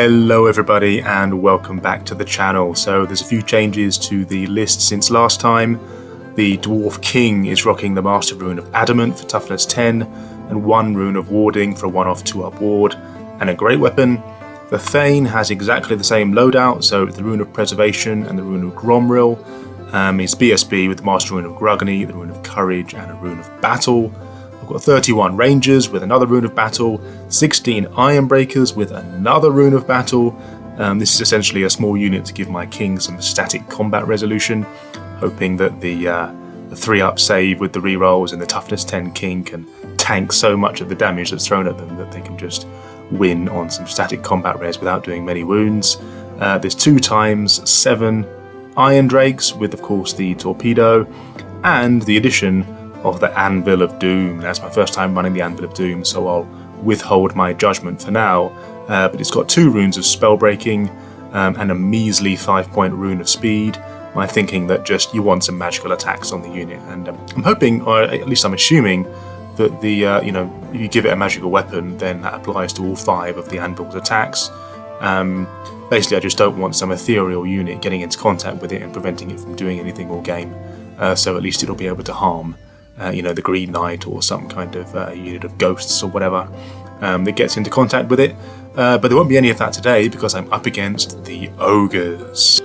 Hello everybody and welcome back to the channel. So there's a few changes to the list since last time. The Dwarf King is rocking the Master Rune of Adamant for toughness 10 and 1 Rune of Warding for a 1-off 2-up ward and a great weapon. The Thane has exactly the same loadout, so the Rune of Preservation and the Rune of Gromril. His BSB with the Master Rune of Grugny, the Rune of Courage and a Rune of Battle. I've got 31 Rangers with another Rune of Battle, 16 Ironbreakers with another Rune of Battle. This is essentially a small unit to give my king some static combat resolution, hoping that the 3-up save with the rerolls and the toughness 10 king can tank so much of the damage that's thrown at them that they can just win on some static combat res without doing many wounds. There's 2 times 7 Iron Drakes with, of course, the torpedo and the addition of the Anvil of Doom. That's my first time running the Anvil of Doom, so I'll withhold my judgment for now. But it's got 2 runes of spell breaking and a measly 5-point rune of speed. My thinking that just you want some magical attacks on the unit, and I'm hoping, or at least I'm assuming, that the if you give it a magical weapon, then that applies to all 5 of the Anvil's attacks. Basically, I just don't want some ethereal unit getting into contact with it and preventing it from doing anything all game. So at least it'll be able to harm, the Green Knight or some kind of unit of ghosts or whatever that gets into contact with it. But there won't be any of that today because I'm up against the Ogres.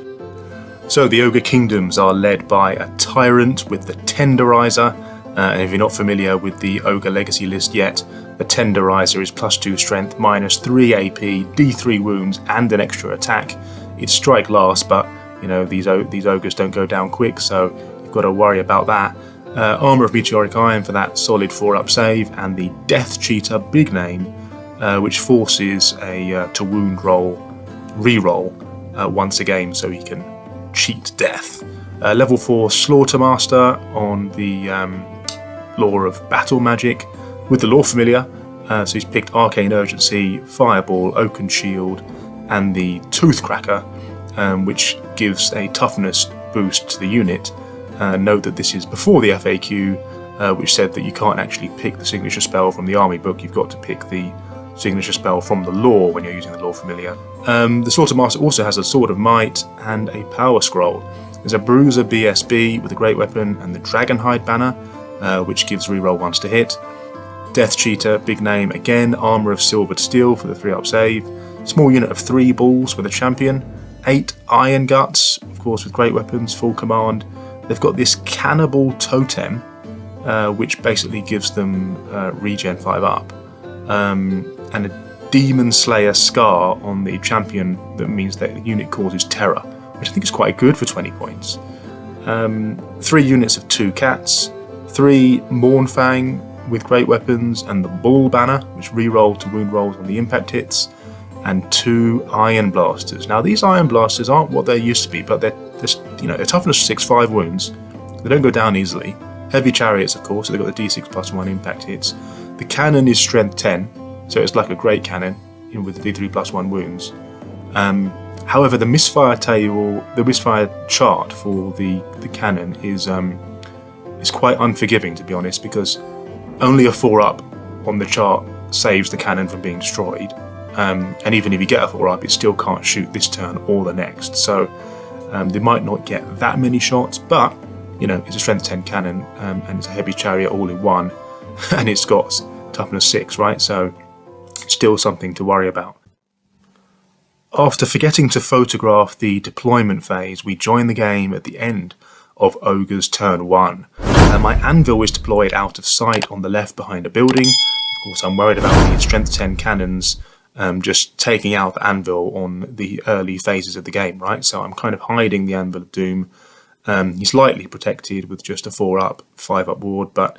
So the Ogre Kingdoms are led by a Tyrant with the Tenderizer. And if you're not familiar with the Ogre Legacy list yet, the Tenderizer is +2 strength, -3 AP, D3 wounds, and an extra attack. It's strike last, but these ogres don't go down quick, so you've got to worry about that. Armour of Meteoric Iron for that solid 4-up save, and the Death Cheater big name, which forces a to wound roll reroll once a game, so he can cheat death. Level 4 Slaughtermaster on the Law of Battle Magic with the Law Familiar, so he's picked Arcane Urgency, Fireball, Oaken Shield and the Toothcracker, which gives a toughness boost to the unit. Note that this is before the FAQ, which said that you can't actually pick the signature spell from the army book, you've got to pick the signature spell from the Law when you're using the Law Familiar. The Slaughtermaster also has a Sword of Might and a Power Scroll. There's a Bruiser BSB with a great weapon and the Dragonhide banner, which gives reroll once to hit. Death Cheater, big name again, Armour of Silvered Steel for the 3-up save. Small unit of 3 bulls with a champion. 8 Iron Guts, of course with great weapons, full command. They've got this Cannibal Totem, which basically gives them regen 5-up. And a Demon Slayer Scar on the champion that means that the unit causes terror, which I think is quite good for 20 points. 3 units of 2 cats, 3 Mournfang with great weapons and the Bull banner, which reroll to wound rolls on the impact hits, and 2 Iron Blasters. Now these Iron Blasters aren't what they used to be, but they're toughness 6, 5 wounds. They don't go down easily. Heavy chariots, of course, so they've got the D6 +1 impact hits. The cannon is strength 10, so it's like a great cannon with the D3 +1 wounds. However, the misfire chart for the cannon is quite unforgiving, to be honest, because only a 4-up on the chart saves the cannon from being destroyed, and even if you get a 4-up, it still can't shoot this turn or the next. So they might not get that many shots, but it's a strength 10 cannon, and it's a heavy chariot all in one, and it's got toughness 6, right? So still something to worry about. After forgetting to photograph the deployment phase, we join the game at the end of Ogre's turn 1. My Anvil is deployed out of sight on the left behind a building. Of course, I'm worried about the strength 10 cannons just taking out the Anvil on the early phases of the game, right? So I'm kind of hiding the Anvil of Doom. He's lightly protected with just a 4-up, 5-up ward, but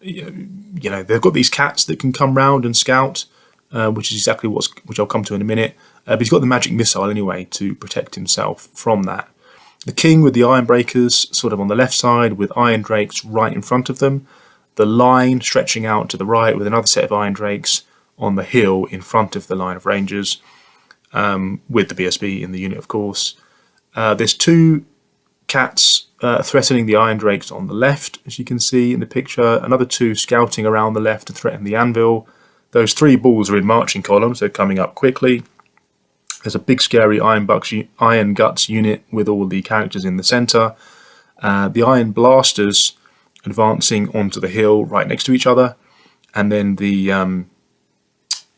they've got these cats that can come round and scout, which is exactly which I'll come to in a minute. But he's got the magic missile anyway to protect himself from that. The king with the Iron Breakers sort of on the left side with Iron Drakes right in front of them. The line stretching out to the right with another set of Iron Drakes on the hill in front of the line of Rangers, with the BSB in the unit, of course. There's 2 cats threatening the Iron Drakes on the left, as you can see in the picture. Another 2 scouting around the left to threaten the Anvil. Those 3 bulls are in marching columns, they're coming up quickly. There's a big scary Iron Guts unit with all the characters in the centre. The Iron Blasters advancing onto the hill right next to each other, and then the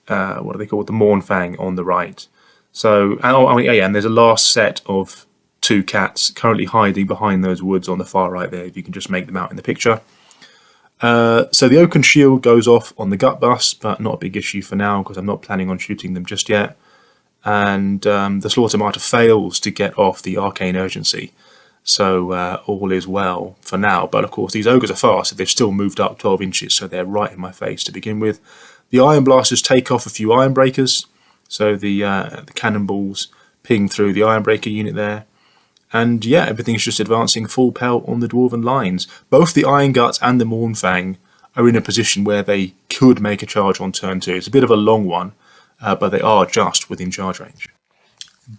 what are they called? The Mournfang on the right. So, and there's a last set of 2 cats currently hiding behind those woods on the far right there, if you can just make them out in the picture. So the Oaken Shield goes off on the Gut Bus, but not a big issue for now because I'm not planning on shooting them just yet. And the Slaughter Martyr fails to get off the Arcane Urgency. So all is well for now. But of course these Ogres are fast, so they've still moved up 12 inches, so they're right in my face to begin with. The Iron Blasters take off a few Iron Breakers, so the cannonballs ping through the Iron Breaker unit there. And yeah, everything's just advancing full pelt on the Dwarven lines. Both the Iron Guts and the Mournfang are in a position where they could make a charge on turn 2. It's a bit of a long one, but they are just within charge range.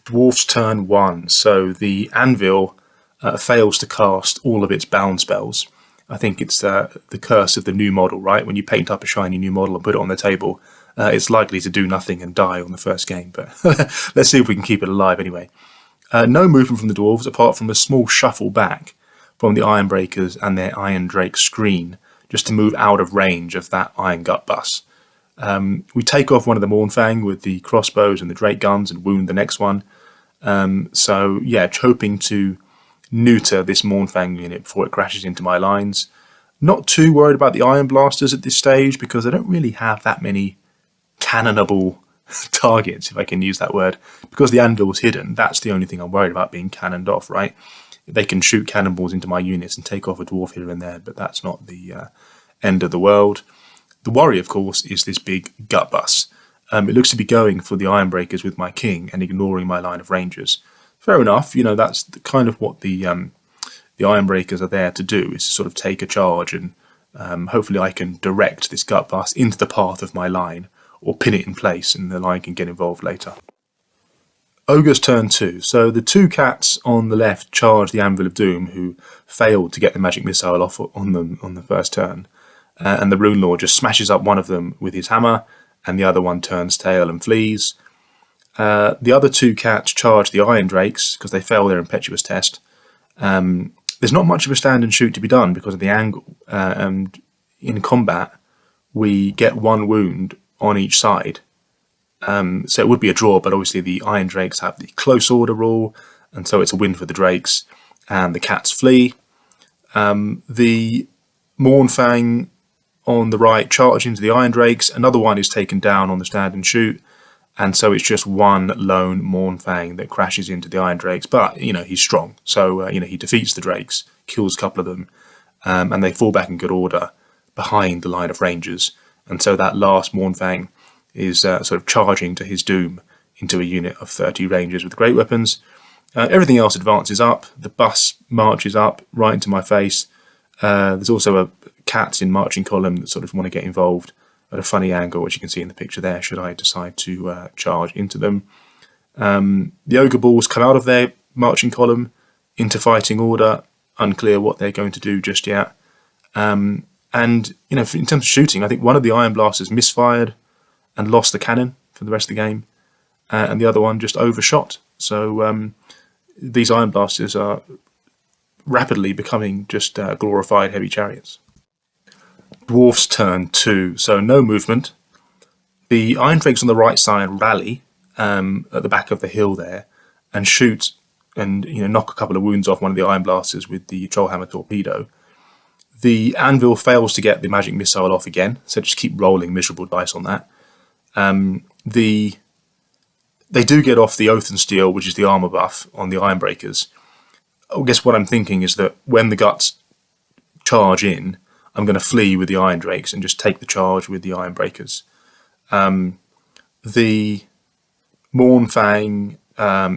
Dwarfs turn 1, so the Anvil fails to cast all of its bound spells. I think it's the curse of the new model, right? When you paint up a shiny new model and put it on the table, it's likely to do nothing and die on the first game, but let's see if we can keep it alive anyway. No movement from the Dwarves, apart from a small shuffle back from the Iron Breakers and their Iron Drake screen, just to move out of range of that Iron Gut Bus. We take off one of the Mournfang with the crossbows and the Drake guns and wound the next one. So yeah, hoping to neuter this Mournfang unit before it crashes into my lines. Not too worried about the Iron Blasters at this stage because they don't really have that many cannonable targets, if I can use that word. Because the Anvil's hidden, that's the only thing I'm worried about being cannoned off, right? They can shoot cannonballs into my units and take off a dwarf here and there, but that's not the end of the world. The worry, of course, is this big Gut Bus. It looks to be going for the Iron Breakers with my king and ignoring my line of rangers. Fair enough, you know, that's kind of what the Iron Breakers are there to do, is to sort of take a charge, and hopefully I can direct this Gut Bus into the path of my line, or pin it in place and the line can get involved later. Ogres turn 2. So the 2 cats on the left charge the Anvil of Doom, who failed to get the magic missile off on them on the first turn. And the Rune Lord just smashes up one of them with his hammer, and the other one turns tail and flees. The other 2 cats charge the Iron Drakes because they fail their impetuous test. There's not much of a stand and shoot to be done because of the angle. And in combat, we get 1 wound on each side. So it would be a draw, but obviously the Iron Drakes have the close order rule, and so it's a win for the Drakes, and the cats flee. The Mournfang on the right charge into the Iron Drakes, another one is taken down on the stand and shoot, and so it's just 1 lone Mournfang that crashes into the Iron Drakes, but, you know, he's strong, so, you know, he defeats the Drakes, kills a couple of them, and they fall back in good order behind the line of Rangers, and so that last Mournfang is sort of charging to his doom into a unit of 30 Rangers with great weapons. Everything else advances up. The bus marches up right into my face. There's also a cats in marching column that sort of want to get involved at a funny angle, which you can see in the picture there, should I decide to charge into them. The Ogre Balls come out of their marching column into fighting order. Unclear what they're going to do just yet. And, you know, in terms of shooting, I think one of the Iron Blasters misfired and lost the cannon for the rest of the game, and the other one just overshot. So these Iron Blasters are rapidly becoming just glorified heavy chariots. Dwarfs turn 2, so no movement. The Iron Drakes on the right side rally at the back of the hill there and shoot and, you know, knock a couple of wounds off one of the Iron Blasters with the Trollhammer torpedo. The Anvil fails to get the magic missile off again, so just keep rolling miserable dice on that. They do get off the Oath and Steel, which is the armor buff on the Iron Breakers. I guess what I'm thinking is that when the Guts charge in, I'm going to flee with the Iron Drakes and just take the charge with the Iron Breakers. The Mournfang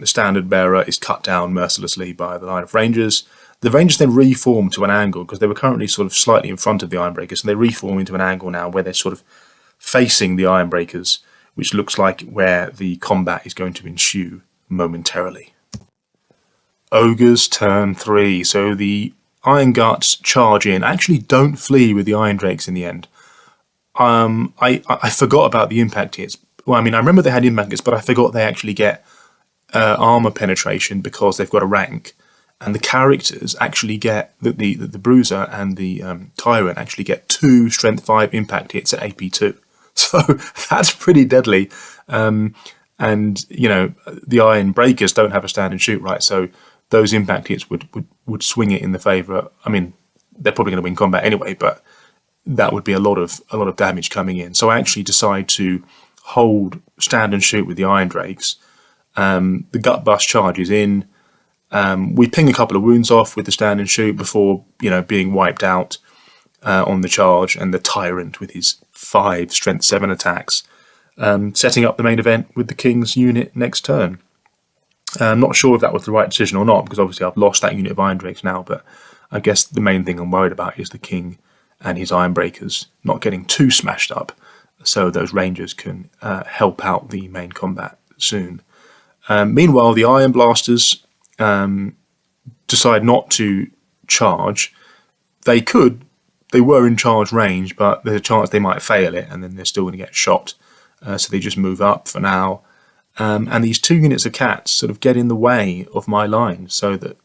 standard bearer is cut down mercilessly by the line of Rangers. The Rangers then reform to an angle because they were currently sort of slightly in front of the Iron Breakers, and they reform into an angle now where they're sort of facing the Iron Breakers, which looks like where the combat is going to ensue momentarily. Ogres turn 3. So the Iron Guts charge in. Actually don't flee with the Iron Drakes in the end. I forgot about the impact hits. Well, I mean, I remember they had impact hits, but I forgot they actually get armor penetration because they've got a rank, and the characters actually get the bruiser and the tyrant actually get 2 strength 5 impact hits at AP2. So that's pretty deadly. And you know, the iron breakers don't have a stand and shoot, right? So those impact hits would swing it in the favour. I mean, they're probably going to win combat anyway, but that would be a lot of damage coming in. So I actually decide to hold stand and shoot with the iron drakes. The gut bust charges in. We ping a couple of wounds off with the stand and shoot before, you know, being wiped out on the charge, and the tyrant with his 5 strength 7 attacks, setting up the main event with the king's unit next turn. I'm not sure if that was the right decision or not, because obviously I've lost that unit of iron drakes now, but I guess the main thing I'm worried about is the king and his iron breakers not getting too smashed up, so those rangers can help out the main combat soon. Meanwhile, the iron blasters decide not to charge. They were in charge range, but there's a chance they might fail it, and then they're still going to get shot. So they just move up for now. And these 2 units of cats sort of get in the way of my line, so that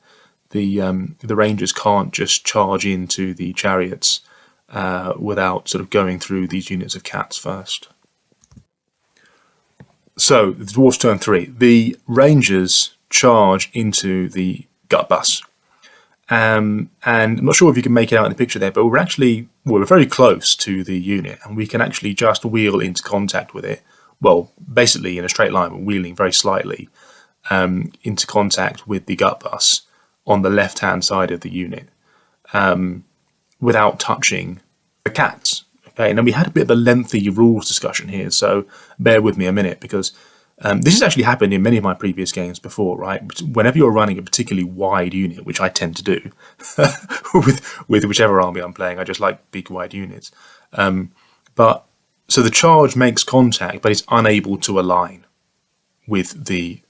the rangers can't just charge into the chariots without sort of going through these units of cats first. So the dwarfs turn 3. The rangers charge into the gut bus. And I'm not sure if you can make it out in the picture there, but we're very close to the unit, and we can actually just wheel into contact with it. Well, basically in a straight line, we're wheeling very slightly into contact with the gut bus on the left-hand side of the unit without touching the cats. Okay, and then we had a bit of a lengthy rules discussion here, so bear with me a minute, because this has actually happened in many of my previous games before, right? Whenever you're running a particularly wide unit, which I tend to do with whichever army I'm playing, I just like big wide units. So the charge makes contact, but it's unable to align with the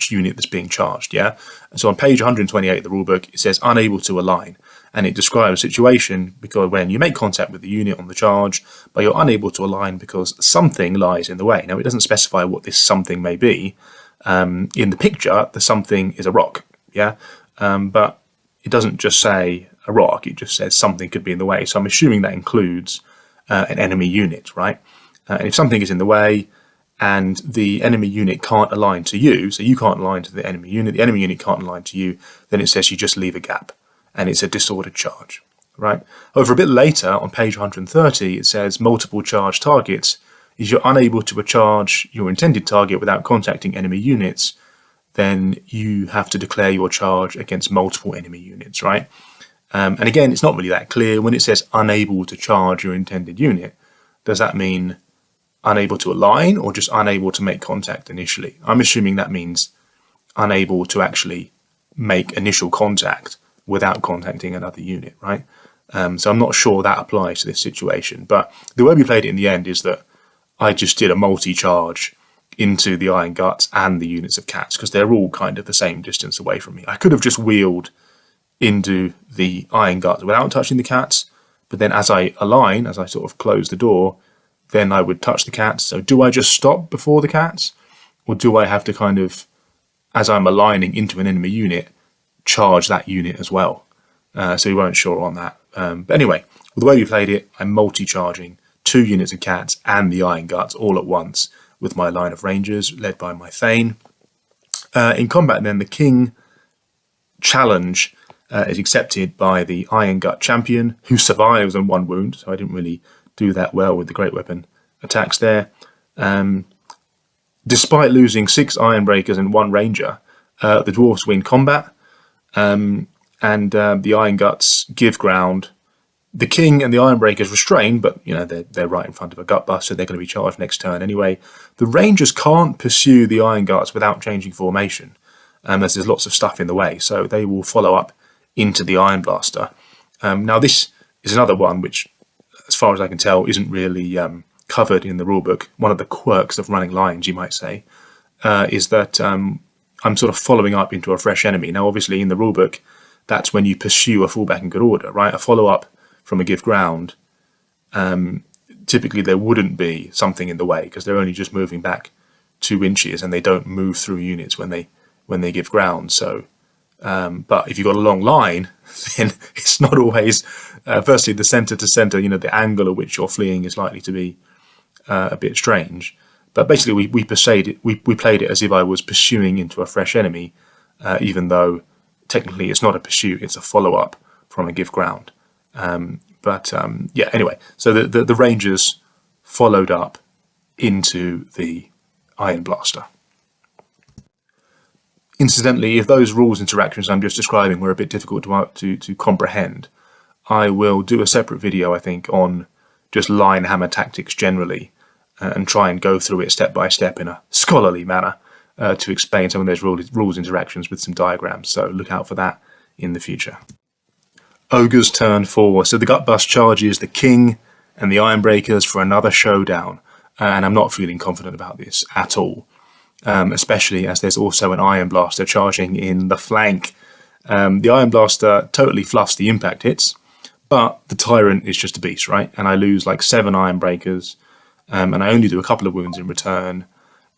unit that's being charged, yeah? And so on page 128 of the rulebook, it says unable to align, and it describes a situation because when you make contact with the unit on the charge, but you're unable to align because something lies in the way. Now, it doesn't specify what this something may be. In the picture, the something is a rock, yeah? But it doesn't just say a rock, it just says something could be in the way. So I'm assuming that includes an enemy unit, right? And if something is in the way, and the enemy unit can't align to you, so you can't align to the enemy unit can't align to you, then it says you just leave a gap, and it's a disordered charge, right? However, a bit later, on page 130, it says multiple charge targets. If you're unable to charge your intended target without contacting enemy units, then you have to declare your charge against multiple enemy units, right? And again, it's not really that clear. When it says unable to charge your intended unit, does that mean unable to align or just unable to make contact initially? I'm assuming that means unable to actually make initial contact without contacting another unit, right? So I'm not sure that applies to this situation, but the way we played it in the end is that I just did a multi-charge into the iron guts and the units of cats, because they're all kind of the same distance away from me. I could have just wheeled into the iron guts without touching the cats, but then as I align, as I sort of close the door, then I would touch the cats. So do I just stop before the cats, or do I have to kind of, as I'm aligning into an enemy unit, charge that unit as well? So we weren't sure on that. But anyway, the way we played it, I'm multi-charging 2 units of cats and the iron guts all at once with my line of rangers led by my Thane. In combat then, the king challenge is accepted by the iron gut champion, who survives on 1 wound, so I didn't really do that well with the great weapon attacks there. Despite losing 6 iron breakers and 1 ranger, the dwarfs win combat, and the iron guts give ground. The king and the iron breakers restrain, but you know they're right in front of a gut bust, so they're going to be charged next turn anyway. The rangers can't pursue the iron guts without changing formation, as there's lots of stuff in the way, so they will follow up into the iron blaster. Now this is another one which, as far as I can tell, isn't really covered in the rulebook. One of the quirks of running lines, you might say, is that I'm sort of following up into a fresh enemy. Now, obviously, in the rulebook, that's when you pursue a fallback in good order, right? A follow-up from a give ground. Typically, there wouldn't be something in the way because they're only just moving back 2 inches, and they don't move through units when they give ground. So, but if you've got a long line, then it's not always. Firstly, the centre to centre, the angle at which you're fleeing is likely to be a bit strange. But basically, we played it as if I was pursuing into a fresh enemy, even though technically it's not a pursuit; it's a follow-up from a give ground. Yeah. Anyway, so the Rangers followed up into the Iron Blaster. Incidentally, if those rules interactions I'm just describing were a bit difficult to comprehend, I will do a separate video, I think, on just line hammer tactics generally, and try and go through it step by step in a scholarly manner to explain some of those rules interactions with some diagrams. So look out for that in the future. Ogres turn 4. So the Gutbust charges the King and the Ironbreakers for another showdown. And I'm not feeling confident about this at all. Especially as there's also an Iron Blaster charging in the flank. The Iron Blaster totally fluffs the impact hits, but the Tyrant is just a beast, right? And I lose like 7 Ironbreakers, and I only do a couple of wounds in return.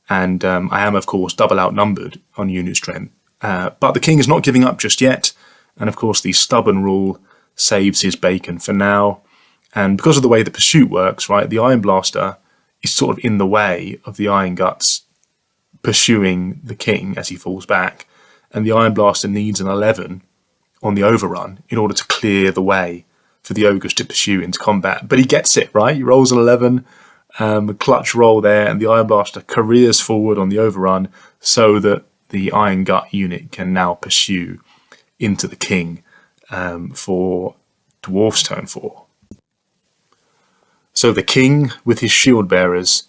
And I am, of course, double outnumbered on unit strength. But the King is not giving up just yet. And of course, the stubborn rule saves his bacon for now. And because of the way the pursuit works, right, the Iron Blaster is sort of in the way of the Iron Guts pursuing the King as he falls back. And the Iron Blaster needs an 11 on the overrun in order to clear the way for the Ogres to pursue into combat. But he gets it, right? He rolls an 11, a clutch roll there, and the Iron Blaster careers forward on the overrun so that the Iron Gut unit can now pursue into the King for Dwarfs turn 4. So the King with his shield bearers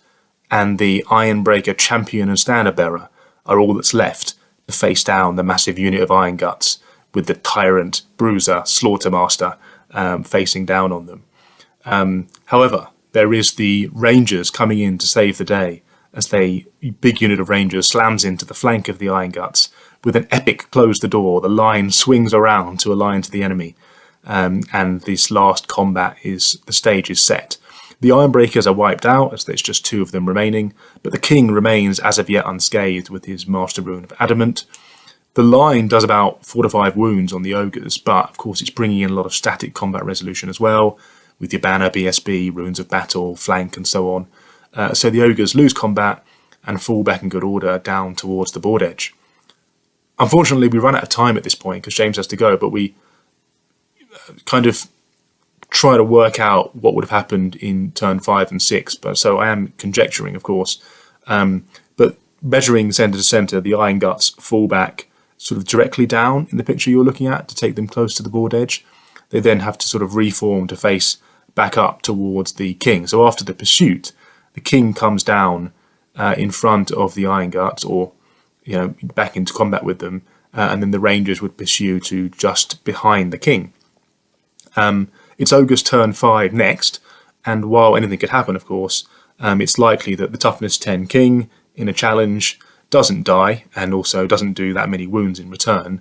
and the Ironbreaker champion and standard bearer are all that's left to face down the massive unit of Iron Guts, with the Tyrant, Bruiser, Slaughtermaster facing down on them. However, there is the Rangers coming in to save the day as the big unit of Rangers slams into the flank of the Iron Guts. With an epic close the door, the line swings around to align to the enemy, and this last combat the stage is set. The Ironbreakers are wiped out as there's just 2 of them remaining, but the King remains as of yet unscathed with his Master Rune of Adamant. The line does about 4 to 5 wounds on the Ogres, but of course it's bringing in a lot of static combat resolution as well, with your banner, BSB, Runes of Battle, flank and so on. So the Ogres lose combat and fall back in good order down towards the board edge. Unfortunately, we run out of time at this point because James has to go, but we kind of try to work out what would have happened in turn 5 and 6. But so I am conjecturing, of course. But measuring centre to centre, the Iron Guts fall back sort of directly down in the picture you're looking at to take them close to the board edge. They then have to sort of reform to face back up towards the King. So after the pursuit, the King comes down in front of the Iron Guts, or back into combat with them, and then the Rangers would pursue to just behind the King. It's Ogre's turn 5 next, and while anything could happen, of course, it's likely that the toughness 10 King in a challenge doesn't die, and also doesn't do that many wounds in return,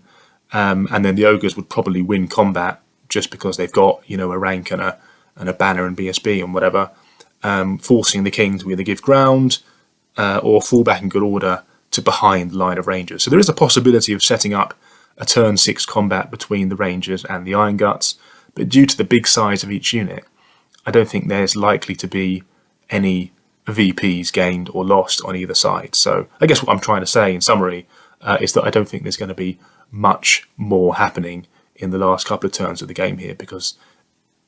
and then the Ogres would probably win combat just because they've got a rank and a banner and BSB and whatever, forcing the King to either give ground or fall back in good order to behind the line of Rangers. So there is a possibility of setting up a turn 6 combat between the Rangers and the Iron Guts, but due to the big size of each unit, I don't think there's likely to be any VPs gained or lost on either side. So I guess what I'm trying to say in summary is that I don't think there's going to be much more happening in the last couple of turns of the game here, because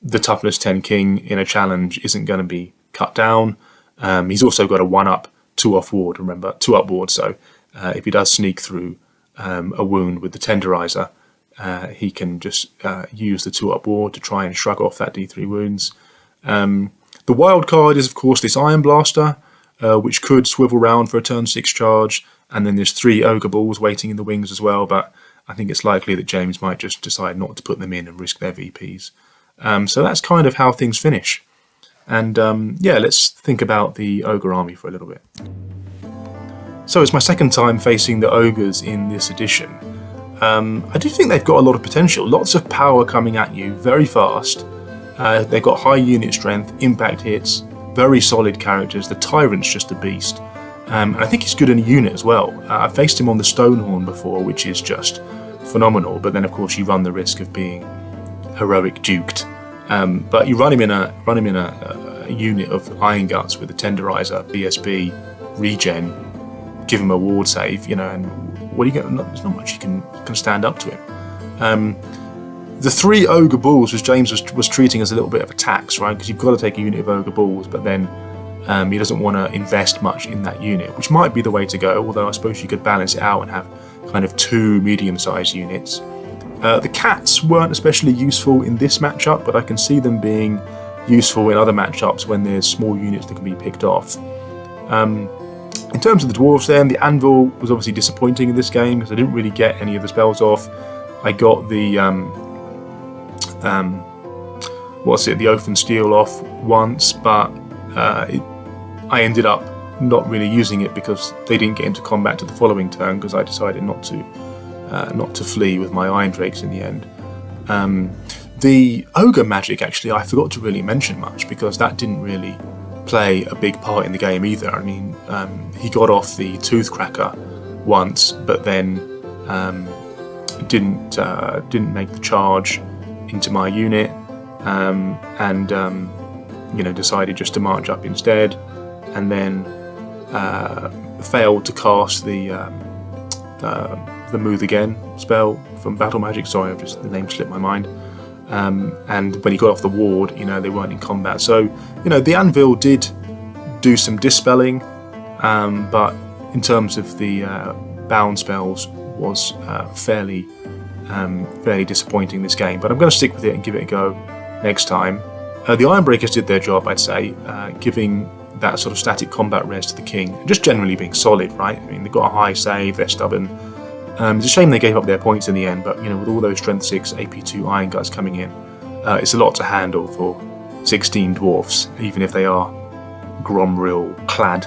the toughness 10 King in a challenge isn't going to be cut down. He's also got a 1-up, 2-off ward, remember, 2-up ward, so if he does sneak through a wound with the Tenderizer, he can just use the 2-up ward to try and shrug off that D3 wounds. The wild card is, of course, this Iron Blaster, which could swivel round for a turn 6 charge, and then there's 3 Ogre Balls waiting in the wings as well, but I think it's likely that James might just decide not to put them in and risk their VPs. So that's kind of how things finish. And yeah, let's think about the Ogre army for a little bit. So it's my second time facing the Ogres in this edition. I do think they've got a lot of potential, lots of power coming at you very fast. They've got high unit strength, impact hits, very solid characters. The Tyrant's just a beast. I think he's good in a unit as well. I faced him on the Stonehorn before, which is just phenomenal, but then of course you run the risk of being heroic duked. But you run him in a unit of Iron Guts with a Tenderizer, BSB, regen, give him a ward save, and what do you get? There's not much you can stand up to him. The 3 Ogre Bulls, which James was treating as a little bit of a tax, right? Because you've got to take a unit of Ogre Bulls, but then he doesn't want to invest much in that unit, which might be the way to go, although I suppose you could balance it out and have kind of 2 medium-sized units. The Cats weren't especially useful in this matchup, but I can see them being useful in other matchups when there's small units that can be picked off. In terms of the Dwarves then, the Anvil was obviously disappointing in this game because I didn't really get any of the spells off. I got the the Oath and Steel off once, but I ended up not really using it because they didn't get into combat to the following turn because I decided not to flee with my Iron Drakes in the end. The Ogre magic, actually, I forgot to really mention much because that didn't really play a big part in the game either. I mean, he got off the Toothcracker once, but then didn't make the charge into my unit, and decided just to march up instead, and then failed to cast the Move Again spell from Battle Magic. Sorry, the name slipped my mind. And when he got off the ward, they weren't in combat. So, the Anvil did do some dispelling, but in terms of the bound spells was fairly disappointing this game. But I'm going to stick with it and give it a go next time. The Ironbreakers did their job, I'd say, giving that sort of static combat res to the king, and just generally being solid, right? I mean, they've got a high save, they're stubborn. It's a shame they gave up their points in the end, but with all those Strength 6 AP2 Iron Guts coming in, it's a lot to handle for 16 Dwarfs, even if they are Gromril clad.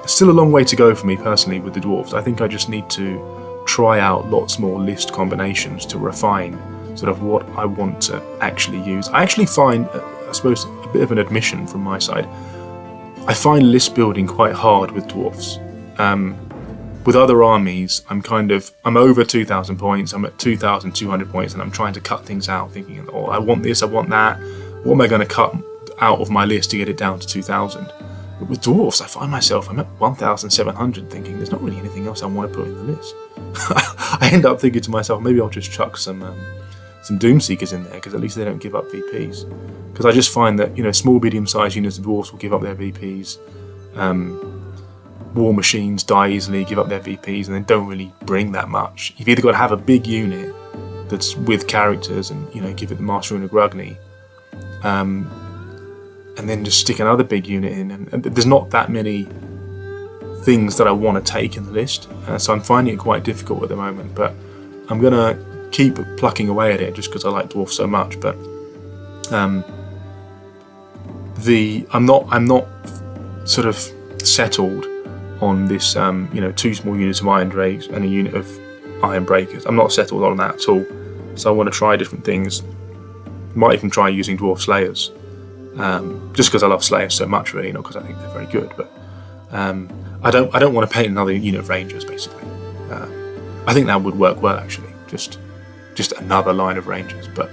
Still a long way to go for me personally with the Dwarfs. I think I just need to try out lots more list combinations to refine sort of what I want to actually use. I actually find, I suppose, a bit of an admission from my side, I find list building quite hard with Dwarfs. With other armies, I'm over 2,000 points, I'm at 2,200 points, and I'm trying to cut things out, thinking, oh, I want this, I want that. What am I going to cut out of my list to get it down to 2,000? But with Dwarfs, I find myself, I'm at 1,700, thinking there's not really anything else I want to put in the list. I end up thinking to myself, maybe I'll just chuck some Doomseekers in there, because at least they don't give up VPs. Because I just find that, small, medium-sized units of Dwarfs will give up their VPs. War Machines die easily, give up their VPs, and then don't really bring that much. You've either got to have a big unit that's with characters and give it the Master Rune of Grugny, and then just stick another big unit in. And there's not that many things that I want to take in the list, so I'm finding it quite difficult at the moment. But I'm gonna keep plucking away at it just because I like Dwarf so much. But I'm not sort of settled on this, 2 small units of Iron Drakes and a unit of Iron Breakers. I'm not settled on that at all. So I want to try different things. Might even try using Dwarf Slayers, just because I love Slayers so much, really, not because I think they're very good. But I don't want to paint another unit of Rangers, basically. I think that would work well, actually. Just another line of Rangers, but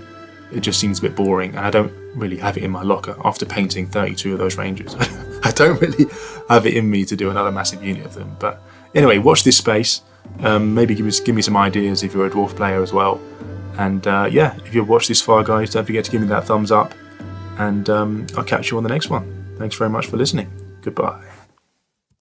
it just seems a bit boring, and I don't really have it in my locker after painting 32 of those Rangers. I don't really have it in me to do another massive unit of them. But anyway, watch this space. Maybe give me some ideas if you're a Dwarf player as well. And if you've watched this far, guys, don't forget to give me that thumbs up. And I'll catch you on the next one. Thanks very much for listening. Goodbye.